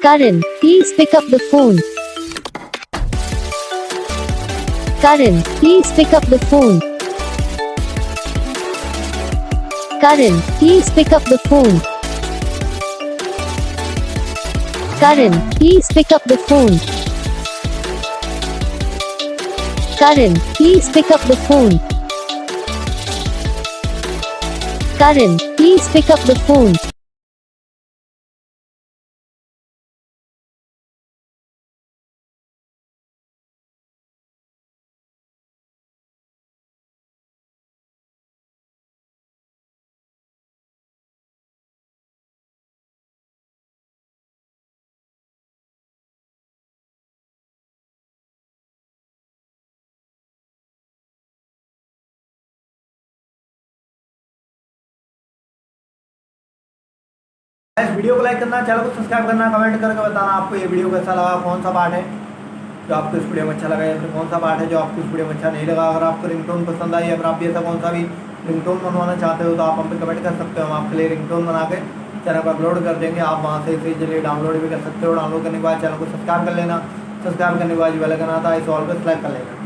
Karan, please pick up the phone. Karan, please pick up the phone. Karan, please pick up the phone. Karan, please pick up the phone. Karan, please pick up the phone. Karan, please pick up the phone. इस video को like करना, channel को subscribe करना, comment करके बताना आपको ये video कैसा लगा, कौन सा पार्ट है जो आपको इस वीडियो में अच्छा लगा या फिर कौन सा पार्ट है जो आपको इस वीडियो में अच्छा नहीं लगा। अगर आपको रिंगटोन पसंद आई या फिर आप भी ऐसा कौन सा भी रिंगटोन बनवाना चाहते हो तो आप हम पे कमेंट कर सकते हो। हम आपके लिए रिंगटोन बना के चैनल पर अपलोड कर देंगे। आप वहाँ से इसे जल्दी डाउनलोड भी कर सकते हो। डाउनलोड करने के बाद चैनल को सब्सक्राइब कर लेना। सब्सक्राइब करने के बाद बेल आइकन आता है, इसे ऑल पे सेलेक्ट कर लेना।